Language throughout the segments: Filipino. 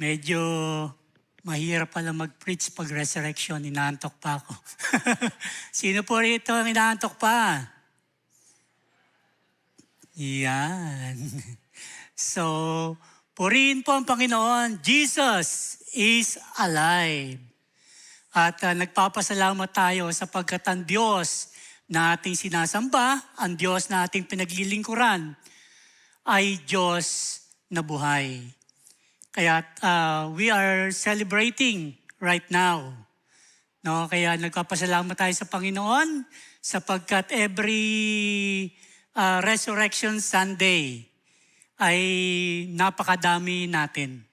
Medyo mahirap pala mag-preach pag resurrection, inaantok pa ako. Sino po rito ang inaantok pa? Yan. So, purihin po ang Panginoon. Jesus is alive. At nagpapasalamat tayo sapagkat ang Diyos na ating sinasamba, ang Diyos na ating pinaglilingkuran, ay Diyos na buhay. Kaya we are celebrating right now. No? Kaya nagpapasalamat tayo sa Panginoon sapagkat every Resurrection Sunday ay napakadami natin.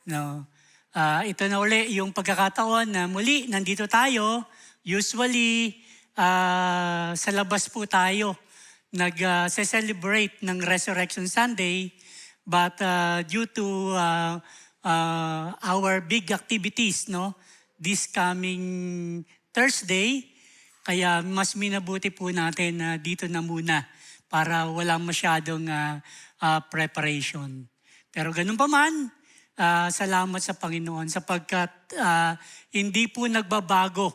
No? Ito na uli yung pagkakataon na muli nandito tayo. Usually sa labas po tayo nag-celebrate ng Resurrection Sunday. But due to our big activities, no, this coming Thursday, kaya mas minabuti po natin na dito na muna para walang masyadong preparation. Pero ganun pa man, salamat sa Panginoon sapagkat hindi po nagbabago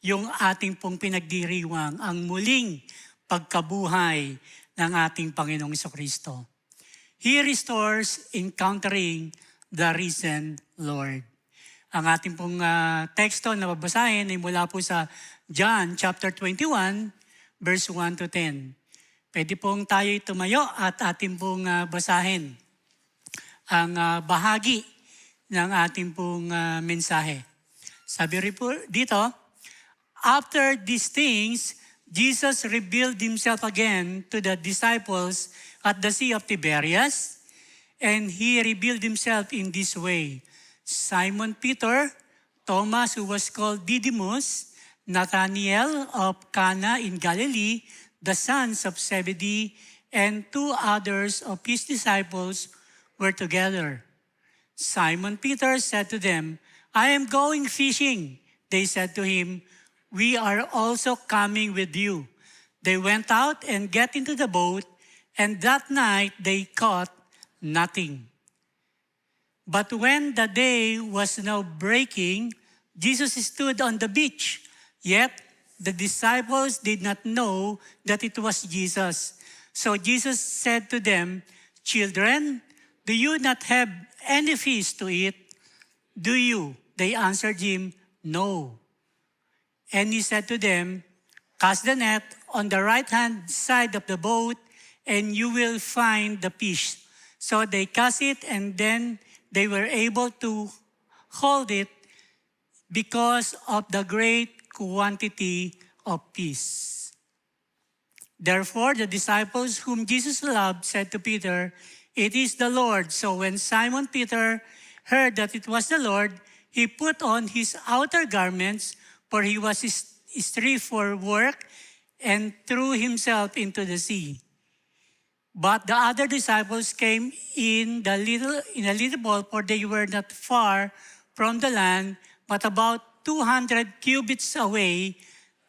yung ating pong pinagdiriwang, ang muling pagkabuhay ng ating Panginoong Jesucristo. He restores encountering the risen Lord. Ang ating pong teksto na babasahin ay mula po sa John chapter 21, verse 1 to 10. Pwede pong tayo tumayo at ating pong basahin ang bahagi ng ating pong mensahe. Sabi rin po dito, after these things, Jesus revealed himself again to the disciples at the Sea of Tiberias, and he revealed himself in this way. Simon Peter, Thomas who was called Didymus, Nathanael of Cana in Galilee, the sons of Zebedee, and two others of his disciples were together. Simon Peter said to them, I am going fishing. They said to him, we are also coming with you. They went out and get into the boat, and that night they caught nothing. But when the day was now breaking, Jesus stood on the beach. Yet the disciples did not know that it was Jesus. So Jesus said to them, children, do you not have any fish to eat? Do you? They answered him, no. And he said to them, cast the net on the right-hand side of the boat, and you will find the fish. So they cast it, and then they were able to hold it because of the great quantity of fish. Therefore, the disciples whom Jesus loved said to Peter, it is the Lord. So when Simon Peter heard that it was the Lord, he put on his outer garments, for he was stripped for work, and threw himself into the sea. But the other disciples came in a little boat, for they were not far from the land, but about 200 cubits away,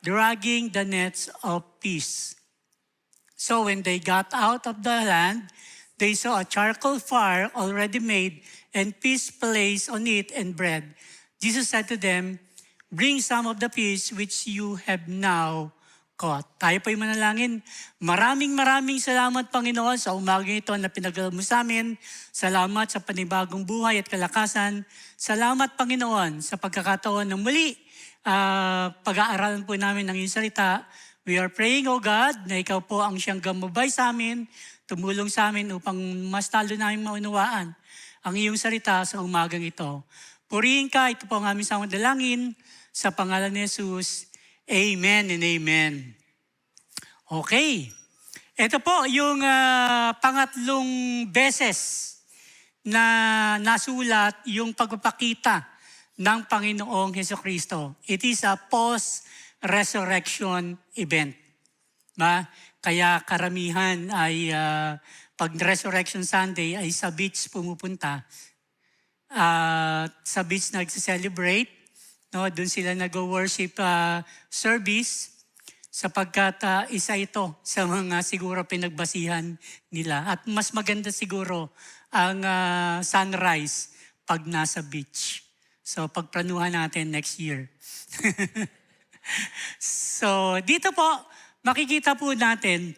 dragging the nets of fish. So when they got out of the land, they saw a charcoal fire already made, and fish placed on it and bread. Jesus said to them, bring some of the fish which you have now caught. Tayo po'y manalangin. Maraming salamat, Panginoon, sa umagang ito na pinagdala mo sa amin. Salamat sa panibagong buhay at kalakasan. Salamat, Panginoon, sa pagkakataon ng muli. Pag-aaralan po namin ng iyong salita. We are praying, O God, na ikaw po ang siyang gamabay sa amin, tumulong sa amin upang mas talo namin maunawaan ang iyong salita sa umagang ito. Purihin ka, ito po ang aming samang dalangin. Sa pangalan ni Jesus, amen and amen. Okay. Ito po yung pangatlong beses na nasulat yung pagpapakita ng Panginoong Jesucristo. It is a post-resurrection event. Kaya karamihan ay pag Resurrection Sunday ay sa beach pumupunta. Sa beach nagse-celebrate. No, doon sila nag-worship service sapagkat isa ito sa mga siguro pinagbasihan nila. At mas maganda siguro ang sunrise pag nasa beach. So pagplanuhan natin next year. So dito po, makikita po natin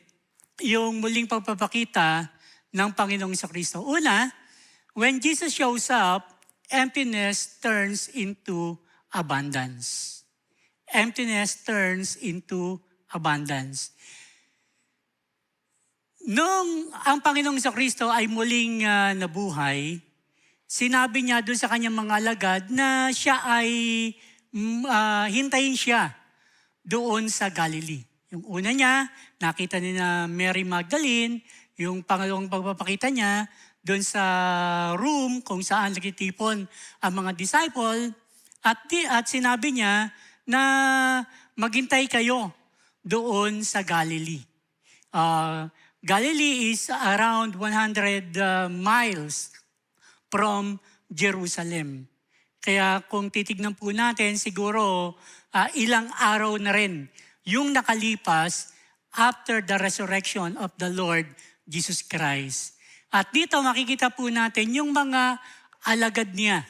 yung muling pagpapakita ng Panginoong Kristo. Una, when Jesus shows up, emptiness turns into abundance. Emptiness turns into abundance. Nung ang Panginoong Kristo ay muling nabuhay, sinabi niya doon sa kanyang mga alagad na siya ay hintayin siya doon sa Galilee. Yung una niya, nakita niya Mary Magdalene, yung pangalawang pagpapakita niya doon sa room kung saan nagtitipon ang mga disciple, at sinabi niya na maghintay kayo doon sa Galilee. Galilee is around 100 miles from Jerusalem. Kaya kung titignan po natin, siguro ilang araw na rin yung nakalipas after the resurrection of the Lord Jesus Christ. At dito makikita po natin yung mga alagad niya.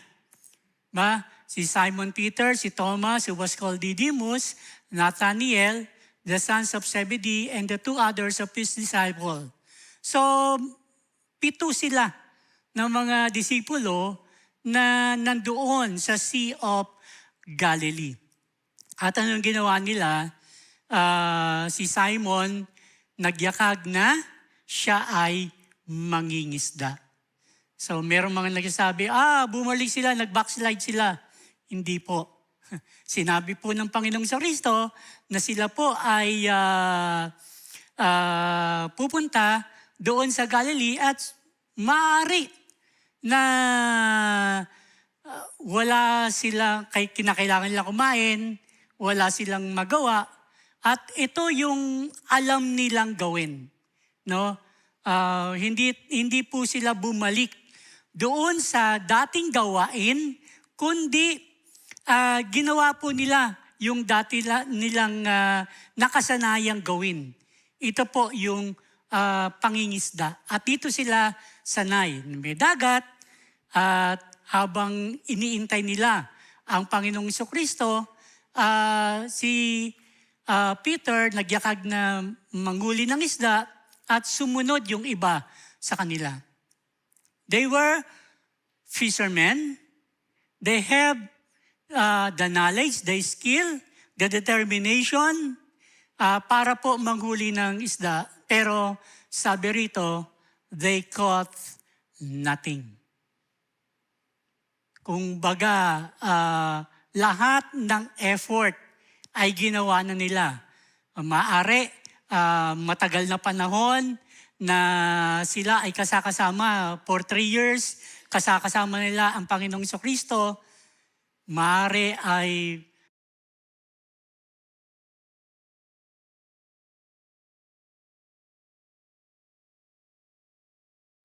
Si Simon Peter, si Thomas, who was called Didymus, Nathanael, the sons of Zebedee, and the two others of his disciple. So, 7 sila ng mga disipulo na nandoon sa Sea of Galilee. At anong ginawa nila? Si Simon nagyakag na siya ay mangingisda. So, merong mga nagsasabi, bumalik sila, nag-backslide sila. Hindi po. Sinabi po ng Panginoong Kristo na sila po ay pupunta doon sa Galilee at maaari na wala silang kinakailangan nila kumain, wala silang magawa, at ito yung alam nilang gawin. No? Hindi po sila bumalik doon sa dating gawain, kundi ginawa po nila yung dati nilang nakasanayang gawin. Ito po yung pangingisda. At dito sila sanay. May dagat at habang iniintay nila ang Panginoong Kristo, si Peter nagyakag na manghuli ng isda at sumunod yung iba sa kanila. They were fishermen. They have the knowledge, the skill, the determination para po manghuli ng isda. Pero sabi rito, they caught nothing. Kung baga, lahat ng effort ay ginawa na nila. Maaari, matagal na panahon na sila ay kasakasama for 3 years, kasakasama nila ang Panginoong Kristo, maaari ay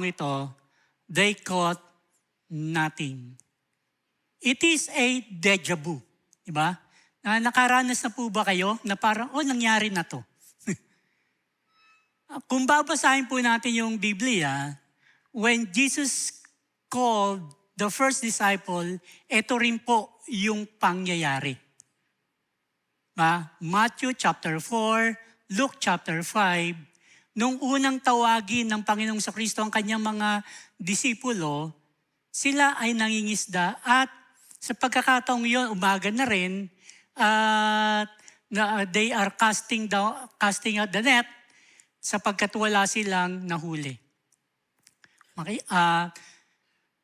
ito, they caught nothing. It is a deja vu. Diba? Nakaranas na po ba kayo na parang, nangyari na to. Kung babasahin po natin yung Biblia, when Jesus called the first disciple, ito rin po yung pangyayari. Matthew chapter 4, Luke chapter 5, nung unang tawagin ng Panginoong Kristo ang kanyang mga disipulo, sila ay nangingisda at sa pagkakataong yun, umaga na rin, they are casting out the net sapagkat wala silang nahuli. Okay?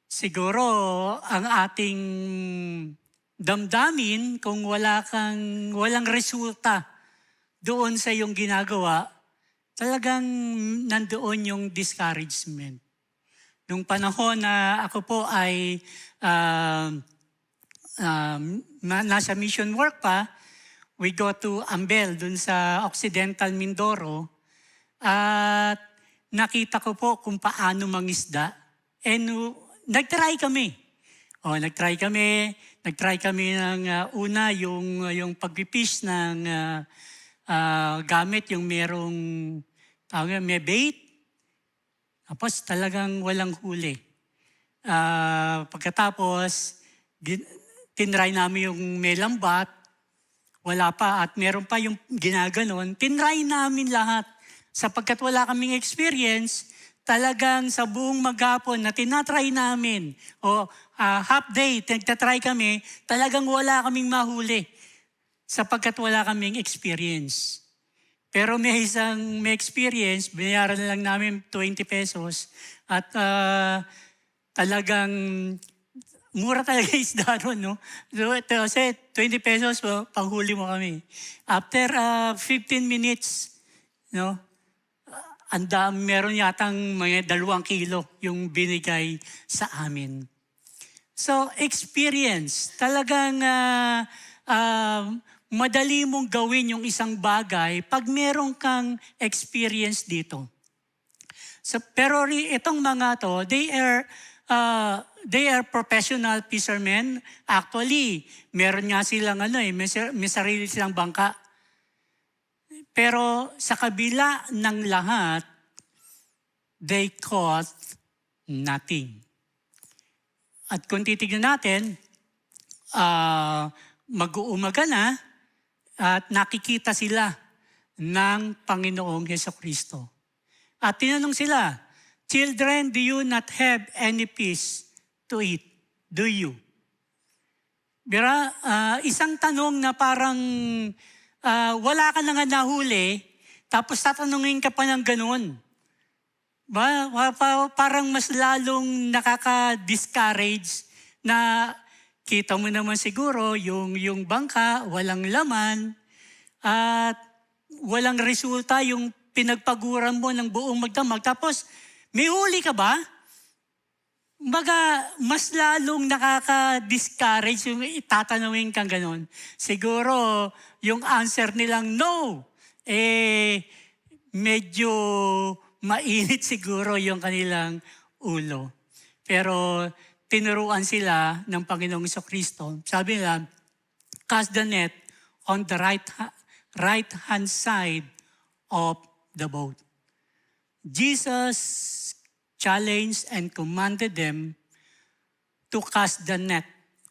Siguro ang ating damdamin kung walang resulta doon sa iyong ginagawa, talagang nandoon yung discouragement. Nung panahon na ako po ay nasa mission work pa, we go to Ambel, dun sa Occidental Mindoro, at nakita ko po kung paano mangisda. And nag-try kami. Nag-try kami ng una yung pag-fish ng gamit yung merong may bait. Tapos talagang walang huli. Pagkatapos, tinry namin yung may lambat, wala pa, at meron pa yung ginaganon. Tinry namin lahat. Sapagkat wala kaming experience, talagang sa buong maghapon na tinatry namin, o half day, nagtatry kami, talagang wala kaming mahuli. Sapagkat wala kaming experience. Pero may experience, binayaran na lang namin 20 pesos at talagang mura talaga isda ron, no? So, kasi 20 pesos, panghuli mo kami. After 15 minutes, no? Meron yatang mga 2 kilo yung binigay sa amin. So, experience. Talagang madali mong gawin yung isang bagay pag meron kang experience dito. So, pero itong mga to, they are professional fishermen. Actually, meron nga silang may sarili silang bangka. Pero sa kabila ng lahat, they caught nothing. At kung titignan natin, mag-uumaga na at nakikita sila ng Panginoong Hesukristo. At tinanong sila, "Children, do you not have any fish to eat? Do you?" Isang tanong na parang wala ka na nga nahuli, tapos tatanungin ka pa ng ganun. Parang mas lalong nakaka-discourage na kita mo naman siguro yung bangka, walang laman, at walang resulta yung pinagpaguran mo ng buong magdamag. Tapos, may huli ka ba? Mas lalong nakaka-discourage yung itatanungin kang ganun. Siguro, yung answer nilang no, medyo mainit siguro yung kanilang ulo. Pero tinuruan sila ng Panginoong Jesucristo. Sabi nila, "Cast the net on the right-hand side of the boat." Jesus challenged and commanded them to cast the net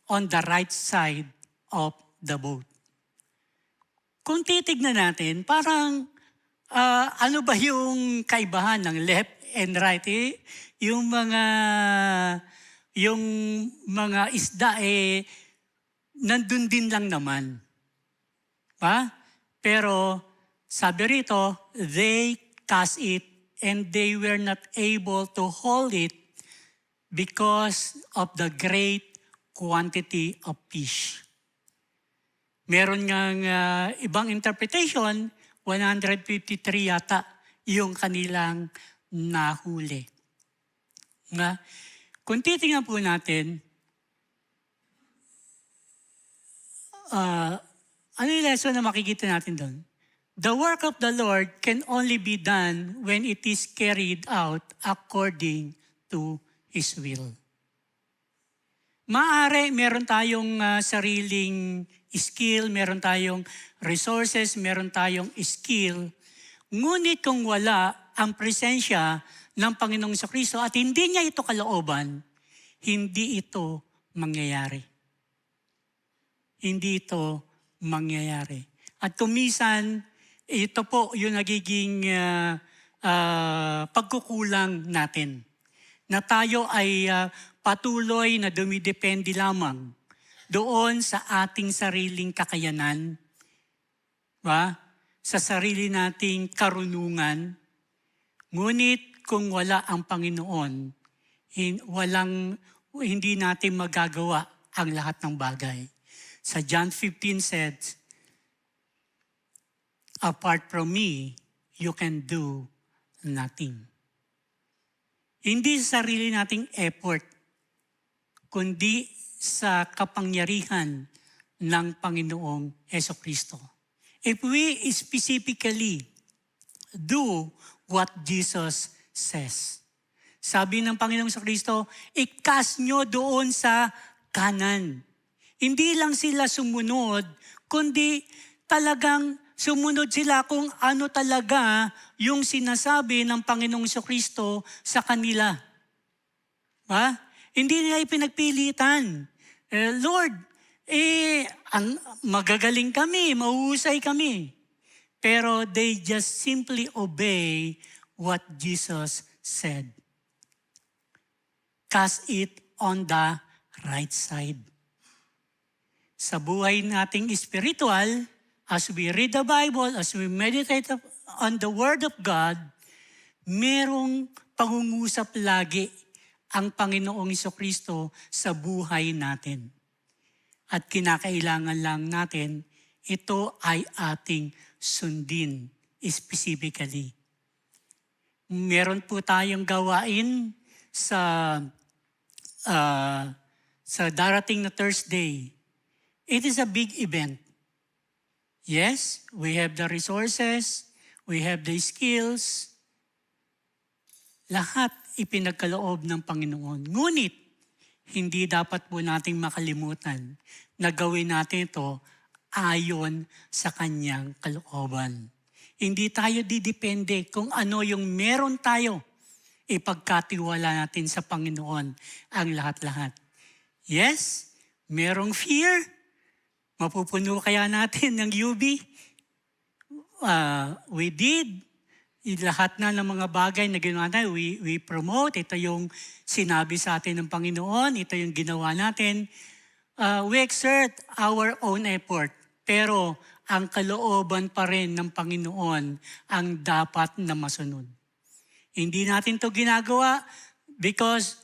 on the right side of the boat. Kung titignan natin, parang ano ba yung kaibahan ng left and right? Yung mga isda nandun din lang naman. Pero sabi rito, they cast it and they were not able to hold it because of the great quantity of fish. Meron ngang ibang interpretation, 153 yata yung kanilang nahuli. Kung titingnan po natin, ano yung lesson na makikita natin doon? The work of the Lord can only be done when it is carried out according to His will. Maaari, meron tayong sariling skill, meron tayong resources, meron tayong skill. Ngunit kung wala ang presensya ng Panginoong Jesucristo at hindi niya ito kalooban, hindi ito mangyayari. Hindi ito mangyayari. At kumisan, ito po yung nagiging pagkukulang natin. Na tayo ay patuloy na dumidepende lamang doon sa ating sariling kakayanan, sa sarili nating karunungan. Ngunit kung wala ang Panginoon, hindi natin magagawa ang lahat ng bagay. Sa John 15 said, "Apart from me, you can do nothing." Hindi sa sarili nating effort, kundi sa kapangyarihan ng Panginoong Hesukristo. If we specifically do what Jesus says, sabi ng Panginoong Hesukristo, i-cast nyo doon sa kanan. Hindi lang sila sumunod, kundi talagang sumunod sila kung ano talaga yung sinasabi ng Panginoong Jesucristo sa kanila. Hindi nila ipinagpilitan. Lord, magagaling kami, mahuhusay kami. Pero they just simply obey what Jesus said. Cast it on the right side. Sa buhay nating spiritual, as we read the Bible, as we meditate on the Word of God, merong pangungusap lagi ang Panginoong Jesucristo sa buhay natin. At kinakailangan lang natin, ito ay ating sundin specifically. Meron po tayong gawain sa darating na Thursday. It is a big event. Yes, we have the resources, we have the skills. Lahat ipinagkaloob ng Panginoon. Ngunit, hindi dapat po nating makalimutan na gawin natin ito ayon sa kanyang kalooban. Hindi tayo didepende kung ano yung meron tayo. Ipagkatiwala natin sa Panginoon ang lahat-lahat. Yes, merong fear. Mapupuno kaya natin ng UB? We did. Lahat na ng mga bagay na ginawa natin, we promote. Ito yung sinabi sa atin ng Panginoon. Ito yung ginawa natin. We exert our own effort. Pero ang kalooban pa rin ng Panginoon ang dapat na masunod. Hindi natin to ginagawa because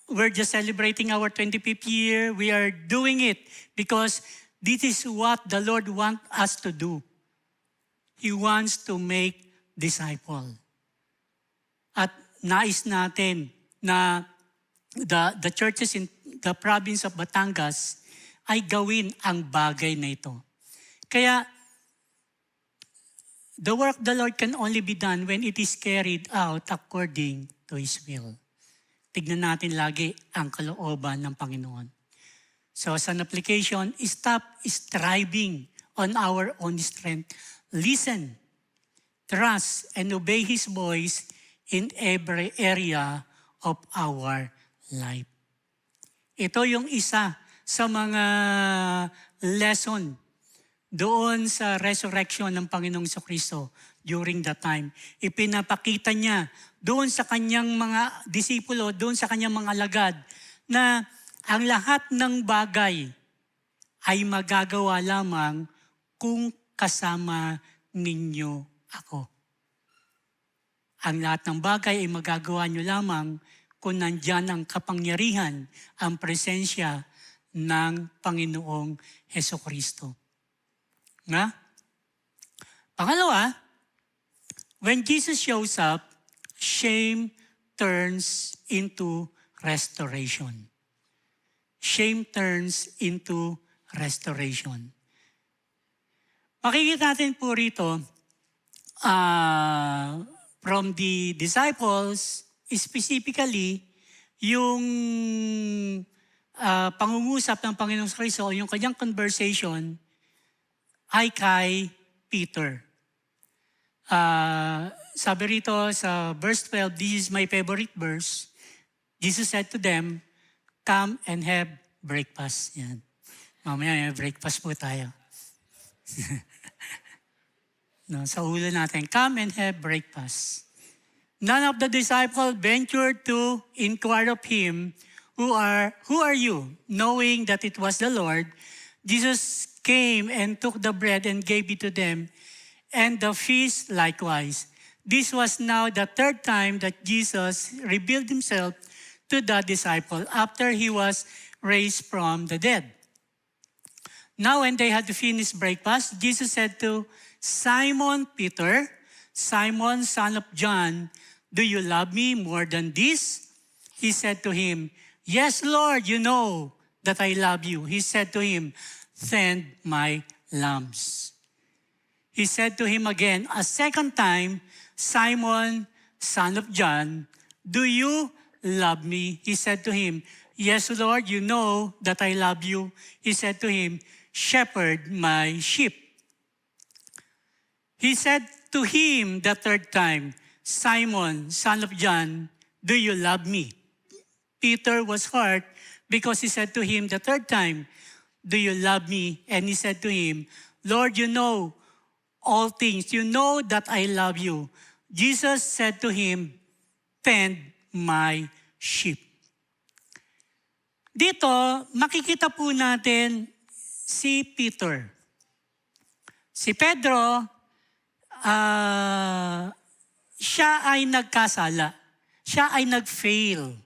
we're just celebrating our 25th year. We are doing it because this is what the Lord wants us to do. He wants to make disciple. At nais natin na the churches in the province of Batangas ay gawin ang bagay na ito. Kaya, the work of the Lord can only be done when it is carried out according to His will. Tignan natin lagi ang kalooban ng Panginoon. So, as an application, stop striving on our own strength. Listen, trust, and obey His voice in every area of our life. Ito yung isa sa mga lesson doon sa resurrection ng Panginoong Jesucristo during that time. Ipinapakita niya doon sa kanyang mga disipulo, doon sa kanyang mga alagad, na ang lahat ng bagay ay magagawa lamang kung kasama ninyo ako. Ang lahat ng bagay ay magagawa nyo lamang kung nandyan ang kapangyarihan, ang presensya ng Panginoong Jesucristo. Nga? Pangalawa, when Jesus shows up, shame turns into restoration. Shame turns into restoration. Makikita natin po rito, from the disciples, specifically, yung pangungusap ng Panginoong Kristo, yung kanyang conversation, ay kay Peter. Sabi rito sa verse 12, this is my favorite verse. Jesus said to them, come and have breakfast. Yan. Mamaya may breakfast po tayo. No, sa ulo natin, come and have breakfast. None of the disciples ventured to inquire of him, who are you? Knowing that it was the Lord, Jesus came and took the bread and gave it to them, and the fish likewise. This was now the third time that Jesus revealed himself to the disciple after he was raised from the dead. Now when they had finished breakfast, Jesus said to Simon Peter, Simon, son of John, do you love me more than this? He said to him, yes, Lord, you know that I love you. He said to him, send my lambs. He said to him again a second time, Simon, son of John, do you love me? He said to him, yes, Lord, you know that I love you. He said to him, shepherd my sheep. He said to him the third time, Simon, son of John, do you love me? Peter was hurt because he said to him the third time, "Do you love me?" And he said to him, "Lord, you know all things. You know that I love you." Jesus said to him, "Tend my sheep." Dito, makikita po natin si Peter. Si Pedro, siya ay nagkasala. Siya ay nag-fail.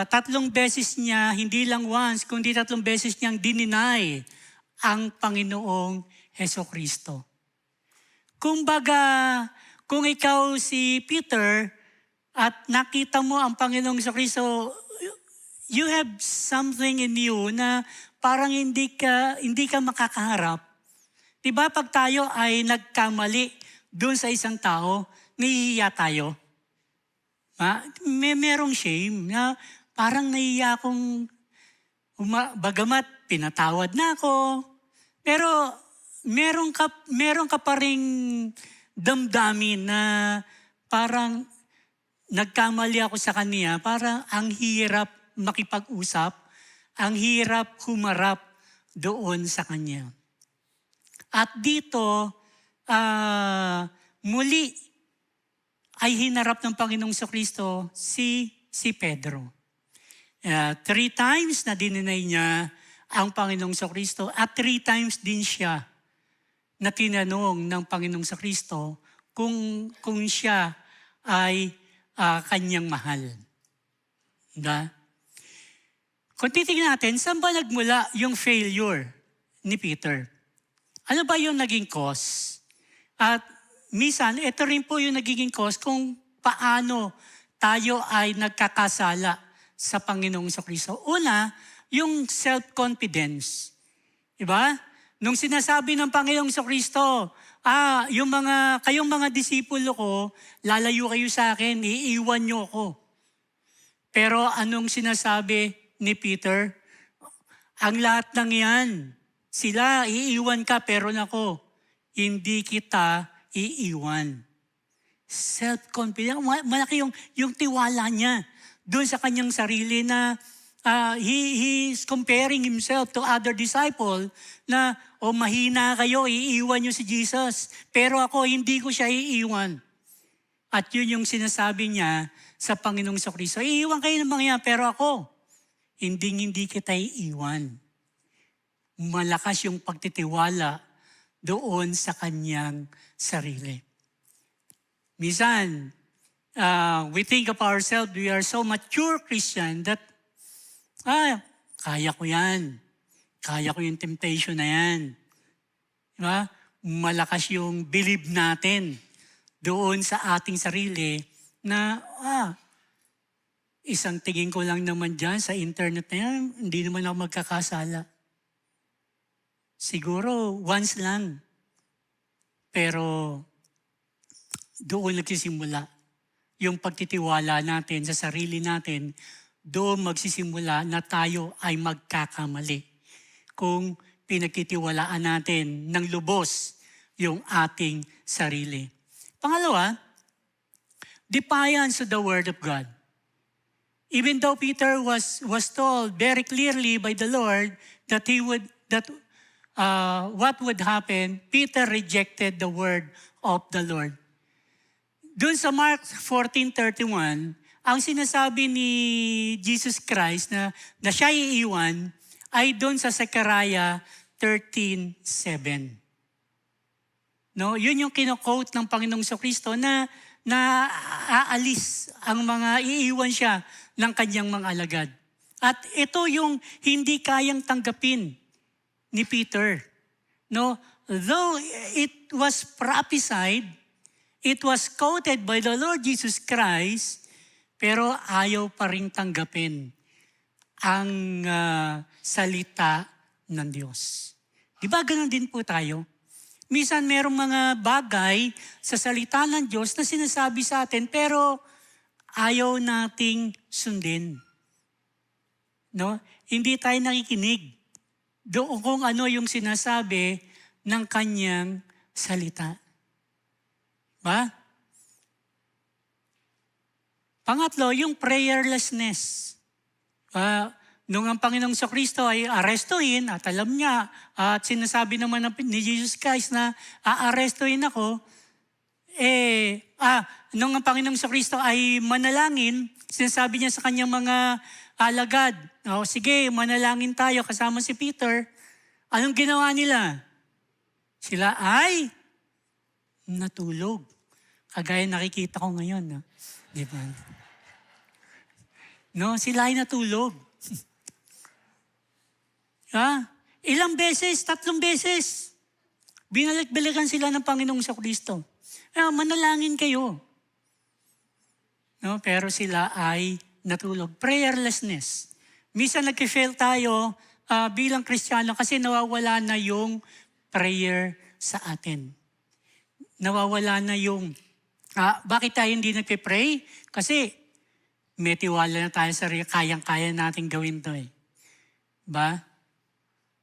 Tatlong beses niya, hindi lang once, kundi tatlong beses niyang dininay ang Panginoong Hesukristo. Kumbaga, kung ikaw si Peter at nakita mo ang Panginoong Hesukristo, you have something in you na parang hindi ka makakaharap. Diba pag tayo ay nagkamali doon sa isang tao, nahihiya tayo. Merong shame na parang nahihiya akong bagamat pinatawad na ako. Pero meron ka pa ring damdamin na parang nagkamali ako sa kanya, parang ang hirap makipag-usap, ang hirap humarap doon sa kanya. At dito, muli ay hinarap ng Panginoong Kristo si Pedro. 3 times na dininay niya ang Panginoong Kristo at 3 times din siya na tinanong ng Panginoong Kristo kung siya ay kanyang mahal. Diba? Kung titignan natin, saan ba nagmula yung failure ni Peter? Ano ba yung naging cause? At minsan, ito rin po yung nagiging cause kung paano tayo ay nagkakasala sa Panginoong Kristo. Una, yung self-confidence. Diba? Nung sinasabi ng Panginoong Kristo, kayong mga disipulo ko, lalayo kayo sa akin, iiwan niyo ako. Pero anong sinasabi ni Peter? Ang lahat ng yan, sila, iiwan ka, pero nako, hindi kita iiwan. Self-confidence. Malaki yung tiwala niya doon sa kanyang sarili na he's comparing himself to other disciple na, mahina kayo, iiwan niyo si Jesus. Pero ako, hindi ko siya iiwan. At yun yung sinasabi niya sa Panginoong Kristo. Iiwan kayo ng mga yan, pero ako, hindi kita iiwan. Malakas yung pagtitiwala doon sa kanyang sarili. Minsan, we think of ourselves, we are so mature Christian that, kaya ko yan. Kaya ko yung temptation na yan. Diba? Malakas yung believe natin doon sa ating sarili na, isang tingin ko lang naman dyan sa internet na yan, hindi naman ako magkakasala. Siguro once lang. Pero doon nagsisimula yung pagtitiwala natin sa sarili natin, doon magsisimula na tayo ay magkakamali. Kung pinagtitiwalaan natin ng lubos yung ating sarili. Pangalawa, defiance of the Word of God. Even though Peter was told very clearly by the Lord that what would happen, Peter rejected the word of the Lord. Doon sa Mark 14:31, ang sinasabi ni Jesus Christ na siya iiwan ay doon sa Zechariah 13:7. No, yun yung kino-quote ng Panginoong Kristo na aalis ang mga iiwan siya ng kanyang mga alagad. At ito yung hindi kayang tanggapin ni Peter. No, though it was prophesied, it was quoted by the Lord Jesus Christ, pero ayaw pa rin tanggapin ang salita ng Diyos. Di ba ganun din po tayo? Minsan merong mga bagay sa salita ng Diyos na sinasabi sa atin, pero ayaw nating sundin. No? Hindi tayo nakikinig doon kung ano yung sinasabi ng kanyang salita. Ba? Pangatlo, yung prayerlessness. Nung ang Panginoong Kristo ay arestuhin at alam niya at sinasabi naman ni Jesus Christ na aarestuhin ako, nung ang Panginoong Kristo ay manalangin, sinasabi niya sa kanyang mga alagad, sige, manalangin tayo kasama si Peter. Anong ginawa nila? Sila ay natulog. Kagaya nakikita ko ngayon. No? Di ba? No, sila ay natulog. Ilang beses? 3 beses. Binalik-balikan sila ng Panginoong Kristo. Manalangin kayo. No, pero sila ay natulog. Prayerlessness. Minsan nag-fail tayo bilang Kristiyano kasi nawawala na yung prayer sa atin. Nawawala na yung, bakit tayo hindi nagpe-pray? Kasi may tiwala na tayo sa kayang-kaya natin gawin to eh. Ba?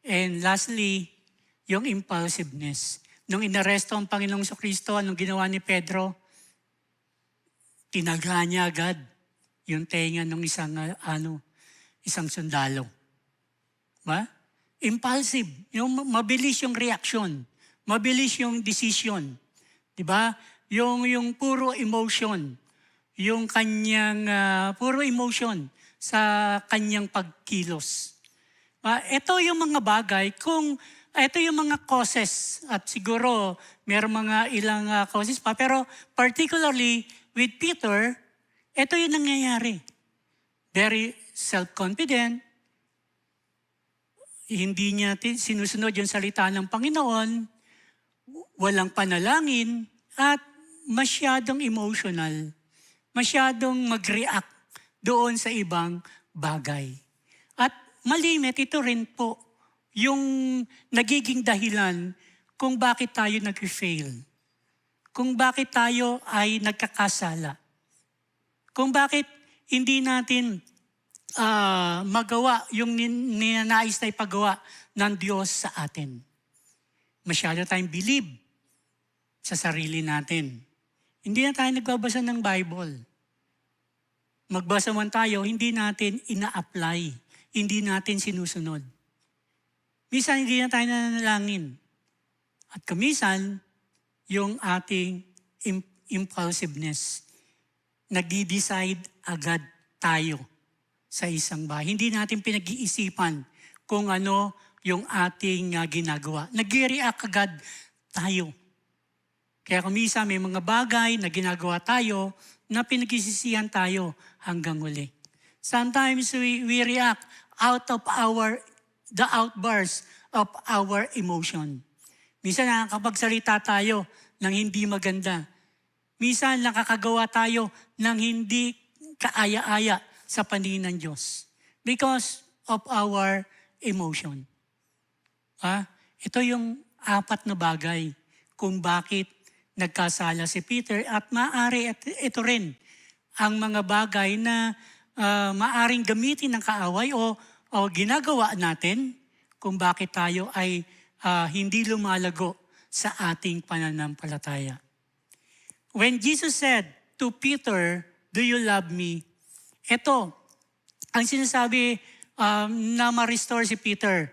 And lastly, yung impulsiveness. Nung inaresto ang Panginoong Kristo, anong ginawa ni Pedro? Tinaga niya agad yung tenga ng isang sundalo. Ba? Impulsive. Yung mabilis yung reaction. Mabilis yung decision. Diba? Yung puro emotion. Yung kanyang puro emotion sa kanyang pagkilos. Ito yung mga bagay, ito yung mga causes at siguro meron mga ilang causes pa, pero particularly with Peter, ito yung nangyayari. Very self-confident, hindi niya sinusunod yung salita ng Panginoon, walang panalangin, at masyadong emotional, masyadong mag-react doon sa ibang bagay. At malimit, ito rin po yung nagiging dahilan kung bakit tayo nag-fail. Kung bakit tayo ay nagkakasala. Kung bakit hindi natin magawa yung ninanais na ipagawa ng Diyos sa atin. Masyado tayong believe sa sarili natin. Hindi na tayo nagbabasa ng Bible. Magbasa man tayo, hindi natin ina-apply. Hindi natin sinusunod. Minsan hindi na tayo nananalangin. At kumisan, yung ating impulsiveness. Nagdi-decide agad tayo sa isang bahay. Hindi natin pinag-iisipan kung ano yung ating ginagawa. Nag-react agad tayo. Kaya kumisan may mga bagay na ginagawa tayo na pinag-isisihan tayo hanggang huli. Sometimes we react out of the outburst of our emotion. Minsan nakakapagsalita tayo ng hindi maganda. Minsan nakakagawa tayo ng hindi kaaya-aya sa paningin ng Diyos. Because of our emotion. Ito yung 4 na bagay kung bakit nagkasala si Peter at maaari ito rin ang mga bagay na maaring gamitin ng kaaway o ginagawa natin kung bakit tayo ay hindi lumalago sa ating pananampalataya. When Jesus said to Peter, "Do you love me?" Ito, ang sinasabi na ma-restore si Peter.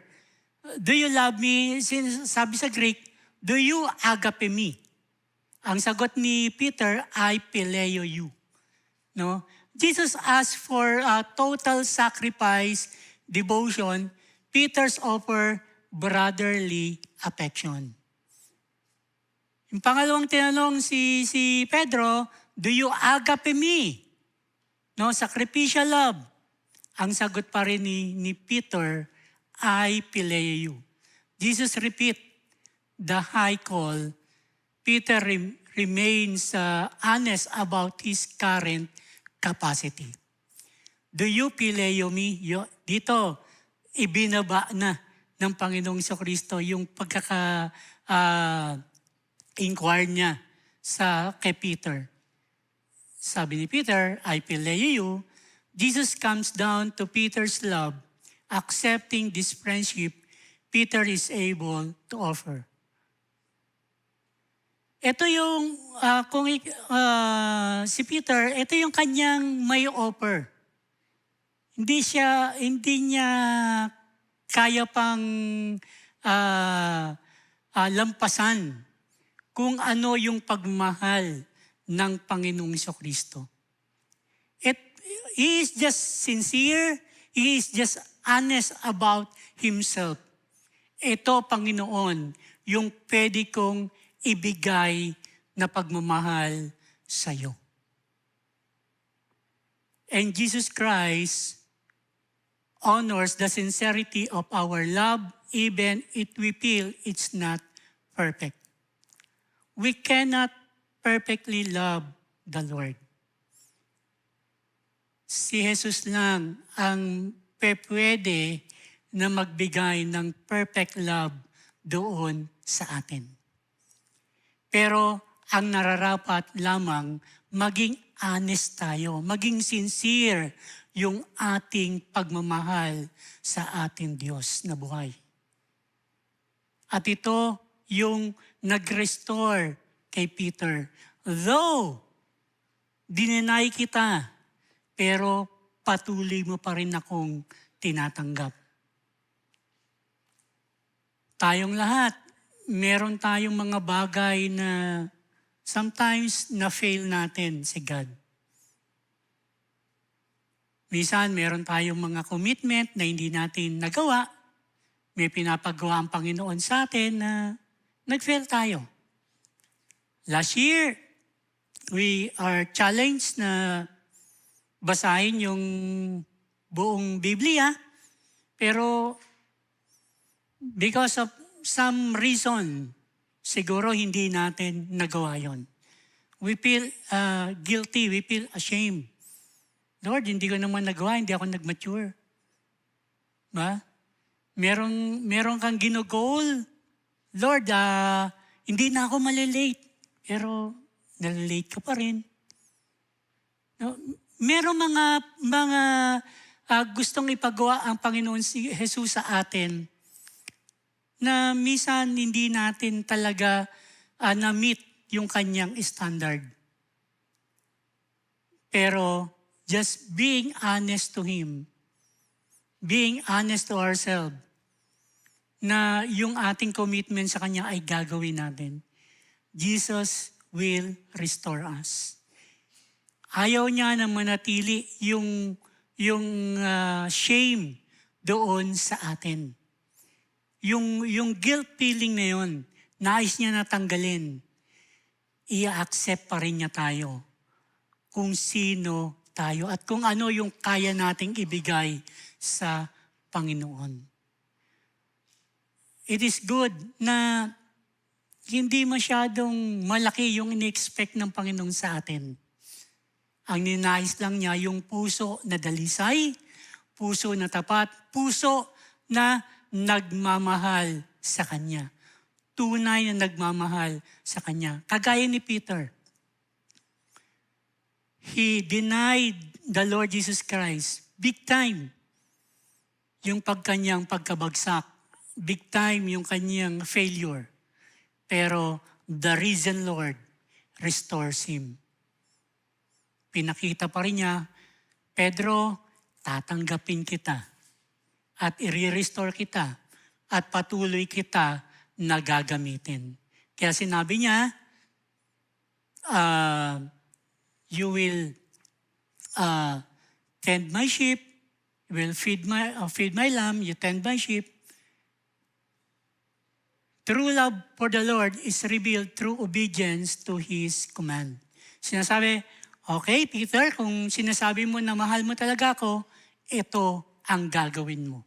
"Do you love me?" Sabi sa Greek, "Do you agape me?" Ang sagot ni Peter ay "Phileo you." No? Jesus asked for total sacrifice, devotion. Peter's offer brotherly affection. Yung pangalawang tinanong si Pedro, "Do you agape me?" No, sacrificial love. Ang sagot pa rin ni Peter ay "Phileo you." Jesus repeat the high call. Peter remains honest about his current capacity. "Do you phileo me?" Dito, ibinaba na ng Panginoong Kristo yung inquire niya kay Peter. Sabi ni Peter, "I phileo you." Jesus comes down to Peter's love, accepting this friendship Peter is able to offer. Ito yung, si Peter, ito yung kanyang may offer. Hindi niya kaya pang lampasan kung ano yung pagmahal ng Panginoong Kristo. He is just sincere, he is just honest about himself. Ito, Panginoon, yung pwede kong ibigay na pagmamahal sa iyo. And Jesus Christ honors the sincerity of our love, even if we feel it's not perfect. We cannot perfectly love the Lord. Si Jesus lang ang pwede na magbigay ng perfect love doon sa atin. Pero ang nararapat lamang, maging honest tayo, maging sincere yung ating pagmamahal sa ating Diyos na buhay. At ito yung nag-restore kay Peter. Though, dininay kita, pero patuloy mo pa rin akong tinatanggap. Tayong lahat, meron tayong mga bagay na sometimes na-fail natin si God. Minsan, meron tayong mga commitment na hindi natin nagawa. May pinapagawa ang Panginoon sa atin na nag-fail tayo. Last year, we are challenged na basahin yung buong Biblia, pero because of some reason, siguro hindi natin nagawa yon. We feel guilty, we feel ashamed. Lord, hindi ko naman nagawa, hindi ako nag-mature. Ba? Meron kang ginugol. Lord, hindi na ako malilate. Pero nalilate ka pa rin. No? Merong mga gustong ipagawa ang Panginoon si Jesus sa atin na minsan hindi natin talaga na-meet yung kanyang standard. Pero just being honest to Him, being honest to ourselves, na yung ating commitment sa Kanya ay gagawin natin, Jesus will restore us. Ayaw niya na manatili yung shame doon sa atin. Yung guilt feeling na yun, nais niya natanggalin. I-accept pa rin niya tayo kung sino tayo at kung ano yung kaya nating ibigay sa Panginoon. It is good na hindi masyadong malaki yung in-expect ng Panginoon sa atin. Ang ninais lang niya yung puso na dalisay, puso na tapat, puso na nagmamahal sa Kanya. Tunay na nagmamahal sa Kanya. Kagaya ni Peter. He denied the Lord Jesus Christ big time. Yung kanyang pagkabagsak. Big time yung kanyang failure. Pero the risen Lord restores him. Pinakita pa rin niya, Pedro, tatanggapin kita at i-restore kita at patuloy kita na gagamitin. Kaya sinabi niya, you will tend my sheep, you will feed my lamb, you tend my sheep. True love for the Lord is revealed through obedience to His command. Sinasabi, okay, Peter, kung sinasabi mo na mahal mo talaga ako, ito ang gagawin mo.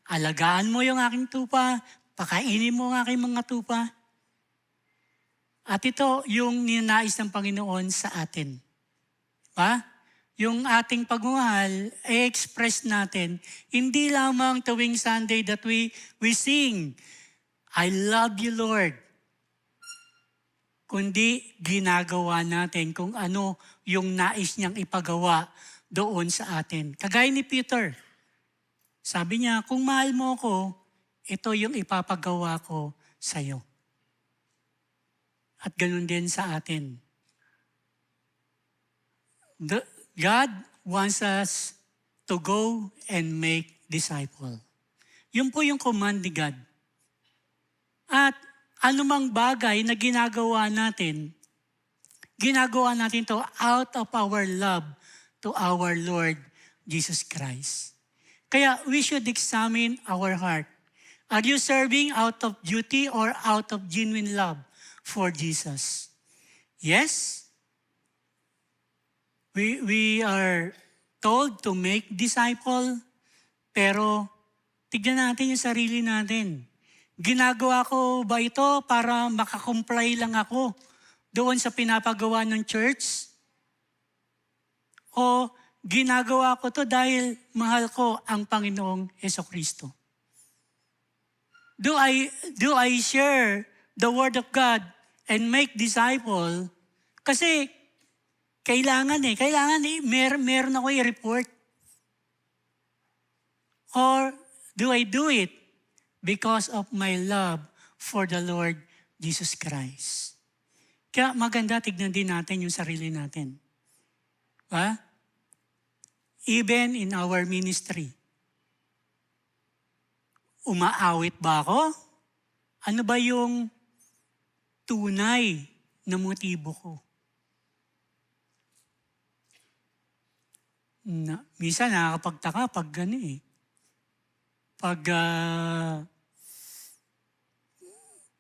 Alagaan mo yung aking tupa, pakainin mo ang aking mga tupa. At ito yung ninais ng Panginoon sa atin. Diba? Yung ating pagmamahal, i-express natin, hindi lamang tuwing Sunday that we sing, I love you, Lord. Kundi ginagawa natin kung ano yung nais niyang ipagawa doon sa atin. Kagaya ni Peter. Sabi niya, kung mahal mo ako, ito yung ipapagawa ko sa iyo. At ganun din sa atin. God wants us to go and make disciple. Yun po yung command ni God. At anumang bagay na ginagawa natin to out of our love to our Lord Jesus Christ. Kaya we should examine our heart. Are you serving out of duty or out of genuine love for Jesus? Yes, we are told to make disciple, pero tignan natin yung sarili natin. Ginagawa ko ba ito para makakomply lang ako doon sa pinapagawa ng church? O ginagawa ko to dahil mahal ko ang Panginoong Jesucristo? Do I share the Word of God and make disciple? Kasi kailangan meron ako i-report. Or do I do it because of my love for the Lord Jesus Christ? Kaya maganda, tignan din natin yung sarili natin. Even in our ministry. Umaawit ba ako? Ano ba yung tunay na motibo ko? Minsan nakakapagtaka pag gano'n eh.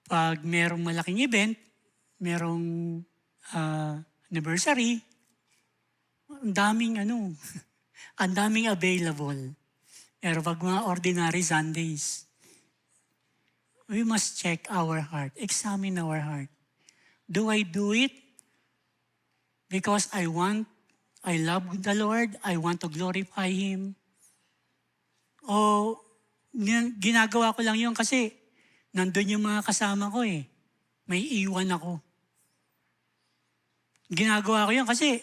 Pag merong malaking event, merong anniversary, ang daming available. Pero pag mga ordinary Sundays, we must check our heart, examine our heart. Do I do it because I love the Lord, I want to glorify Him? O ginagawa ko lang yun kasi nandun yung mga kasama ko eh. May iwan ako. Ginagawa ko yun kasi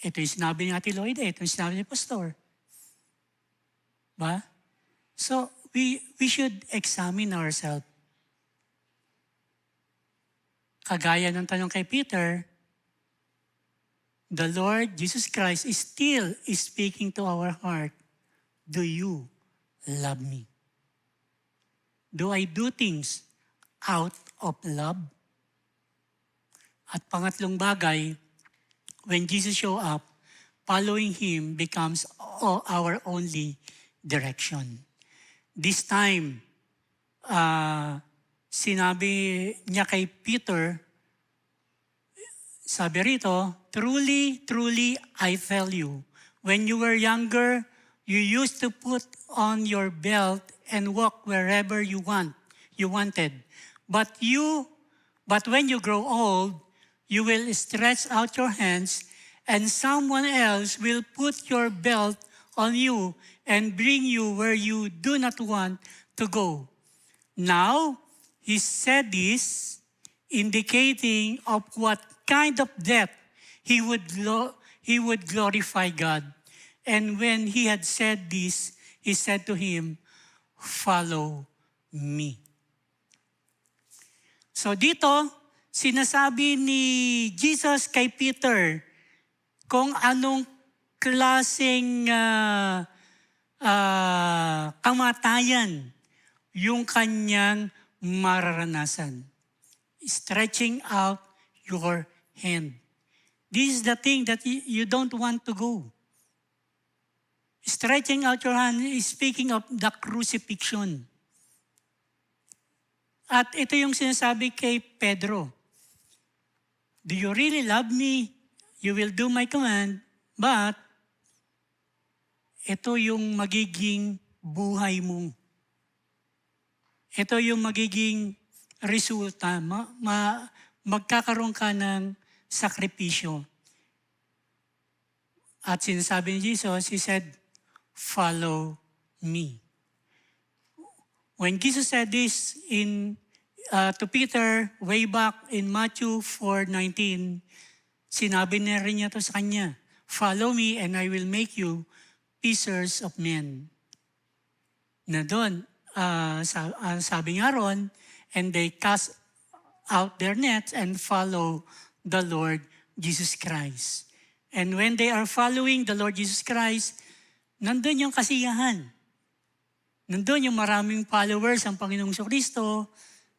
ito yung sinabi ni Ate Lloyd, ito yung sinabi ni Pastor. Ba? So, we should examine ourselves. Kagaya ng tanong kay Peter, the Lord Jesus Christ is speaking to our heart. Do you love me? Do I do things out of love? At pangatlong bagay, when Jesus show up, following Him becomes our only direction. This time, sinabi niya kay Peter, sabi rito, truly, truly, I tell you, when you were younger, you used to put on your belt and walk wherever you wanted. But when you grow old, you will stretch out your hands and someone else will put your belt on you and bring you where you do not want to go. Now, he said this, indicating of what kind of death he would glorify God. And when he had said this, he said to him, follow me. So dito, sinasabi ni Jesus kay Peter kung anong klaseng kamatayan yung kanyang mararanasan. Stretching out your hand. This is the thing that you don't want to go. Stretching out your hand is speaking of the crucifixion. At ito yung sinasabi kay Pedro. Do you really love me? You will do my command, but ito yung magiging buhay mo. Ito yung magiging resulta. Magkakaroon ka ng sakripisyo. At sinasabi ni Jesus, He said, follow me. When Jesus said this to Peter, way back in Matthew 4:19, sinabi na rin niya to sa kanya, follow me and I will make you fishers of men. Na doon, sabi nga ron, and they cast out their nets and follow the Lord Jesus Christ. And when they are following the Lord Jesus Christ, nandun yung kasiyahan. Nandun yung maraming followers ang Panginoong Kristo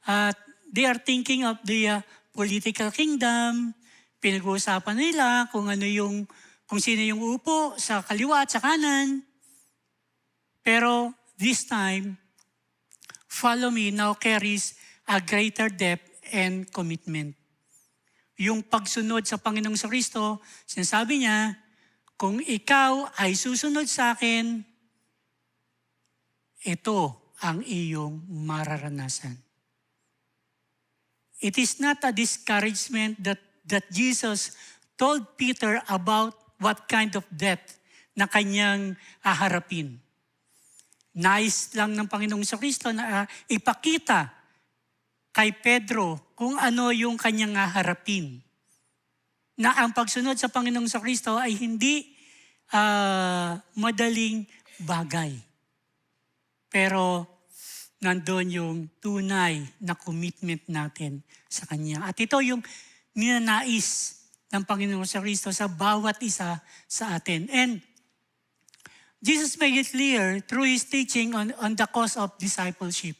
at they are thinking of the political kingdom. Pinag-uusapan nila kung sino yung upo sa kaliwa at sa kanan. Pero this time, follow me now carries a greater depth and commitment. Yung pagsunod sa Panginoong Kristo, sinasabi niya, kung ikaw ay susunod sa akin, ito ang iyong mararanasan. It is not a discouragement that Jesus told Peter about what kind of death na kanyang haharapin. Nais lang ng Panginoong Kristo na ipakita kay Pedro kung ano yung kanyang haharapin. Na ang pagsunod sa Panginoong Kristo ay hindi madaling bagay. Pero nandun yung tunay na commitment natin sa Kanya. At ito yung ninanais ng Panginoong Kristo sa bawat isa sa atin. And Jesus made it clear through His teaching on the cause of discipleship.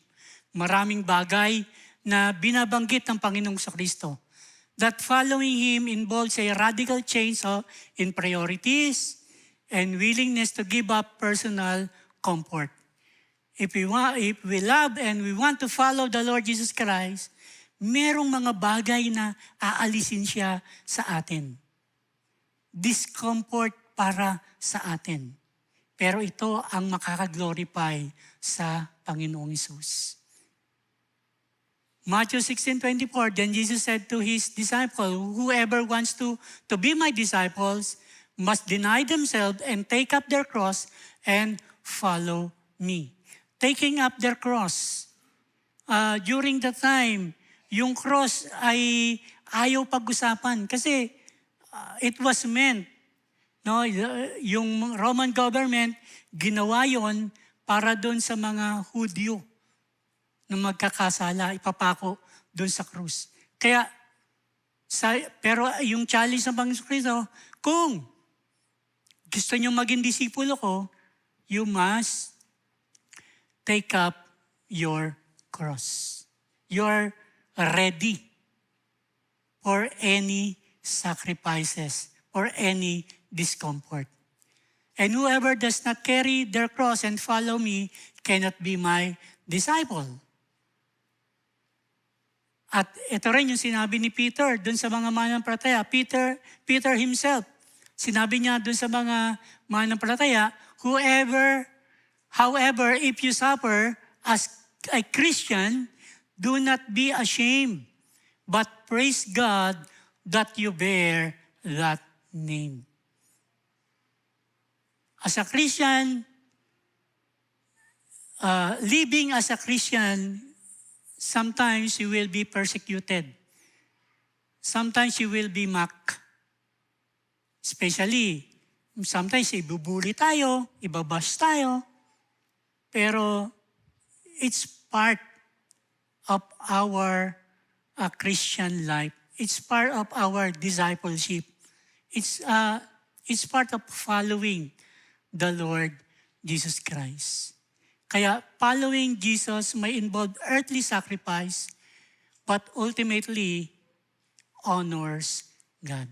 Maraming bagay na binabanggit ng Panginoong Kristo. That following Him involves a radical change in priorities and willingness to give up personal comfort. If we love and we want to follow the Lord Jesus Christ, merong mga bagay na aalisin siya sa atin. Discomfort para sa atin. Pero ito ang makakaglorify sa Panginoong Hesus. Matthew 16:24, then Jesus said to His disciples, whoever wants to be my disciples must deny themselves and take up their cross and follow me. Taking up their cross. During the time, yung cross ay ayaw pag-usapan kasi it was meant, no, yung Roman government ginawa yon para doon sa mga Hudyo na magkakasala, ipapako doon sa krus. Kaya, pero yung challenge ng Panginoon Kristo, kung gusto nyo maging disipulo ko, you must take up your cross. You're ready for any sacrifices or any discomfort. And whoever does not carry their cross and follow me cannot be my disciple. At ito rin yung sinabi ni Peter dun sa mga mananampalataya. Peter himself, sinabi niya dun sa mga mananampalataya, However, if you suffer as a Christian, do not be ashamed, but praise God that you bear that name. As a Christian, living as a Christian, sometimes you will be persecuted. Sometimes you will be mocked. Especially, sometimes ibubuli tayo, ibabash tayo. Pero it's part of our Christian life. It's part of our discipleship. It's part of following the Lord Jesus Christ. Kaya following Jesus may involve earthly sacrifice, but ultimately honors God.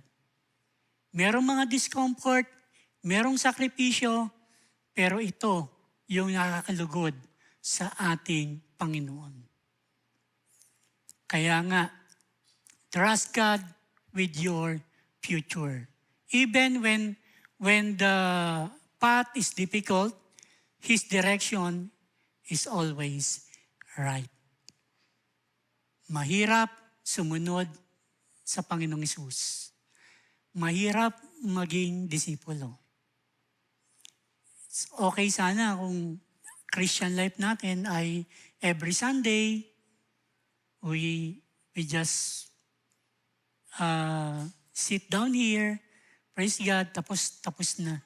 Merong mga discomfort, merong sakripisyo, pero ito yung nakakalugod sa ating Panginoon. Kaya nga, trust God with your future. Even when the path is difficult, His direction is always right. Mahirap sumunod sa Panginoong Hesus. Mahirap maging disipulo. It's okay sana kung Christian life natin ay every Sunday, we just sit down here, praise God, tapos na.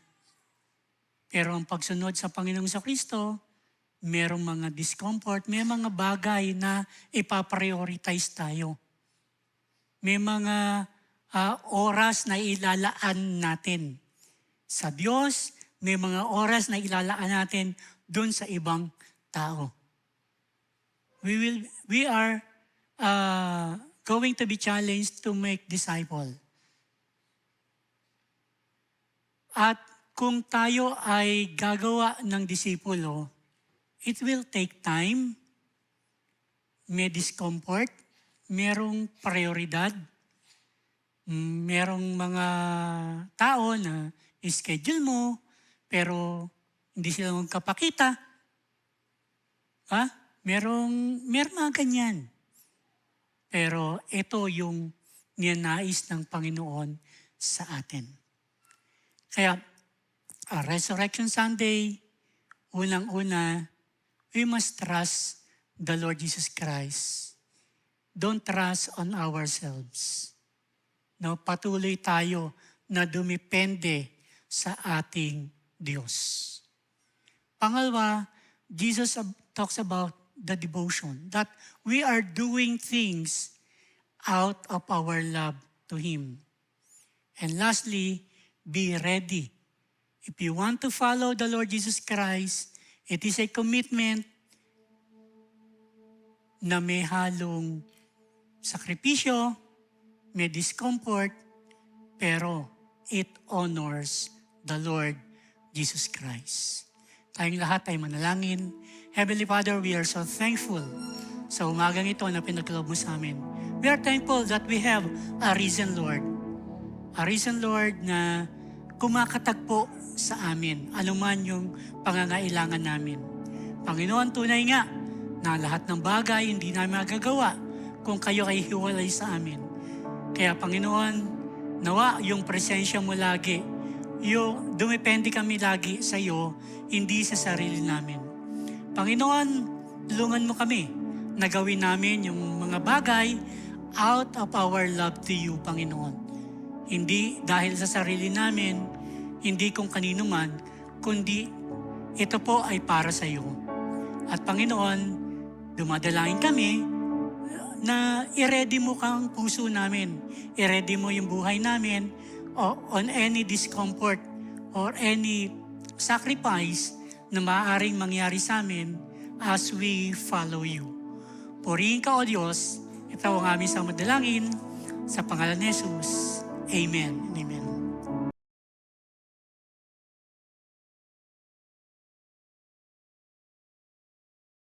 Pero ang pagsunod sa Panginoong Kristo, merong mga discomfort, may mga bagay na ipaprioritize tayo. may mga oras na ilalaan natin sa Diyos, may mga oras na ilalaan natin dun sa ibang tao. We are going to be challenged to make disciple. At kung tayo ay gagawa ng disipulo, it will take time, may discomfort, merong prioridad, merong mga tao na schedule mo, pero hindi sila magkapakita. Merong mga ganyan. Pero ito yung ninanais ng Panginoon sa atin. Kaya, Resurrection Sunday, unang-una, we must trust the Lord Jesus Christ. Don't trust on ourselves. No, patuloy tayo na dumepende sa ating Diyos. Pangalawa, Jesus talks about the devotion, that we are doing things out of our love to Him. And lastly, be ready. If you want to follow the Lord Jesus Christ, it is a commitment na may halong sakripisyo, may discomfort, pero it honors the Lord Jesus Christ. Tayong lahat ay manalangin. Heavenly Father, we are so thankful sa umagang ito na pinagkaloob mo sa amin. We are thankful that we have a risen Lord. A risen Lord na kumakatagpo sa amin, anuman yung pangangailangan namin. Panginoon, tunay nga na lahat ng bagay hindi namin magagawa kung kayo ay hiwalay sa amin. Kaya Panginoon, nawa yung presensya mo lagi, yung dumepende kami lagi sa iyo, hindi sa sarili namin. Panginoon, tulungan mo kami na gawin namin yung mga bagay out of our love to you, Panginoon. Hindi dahil sa sarili namin, hindi kung kanino man, kundi ito po ay para sa iyo. At Panginoon, dumadalangin kami na i-ready mo kang puso namin. I-ready mo yung buhay namin on any discomfort or any sacrifice na maaaring mangyari sa amin as we follow you. Purihin ka, O Diyos. Ito ang aming sa madalangin sa pangalan ni Jesus. Amen. Amen.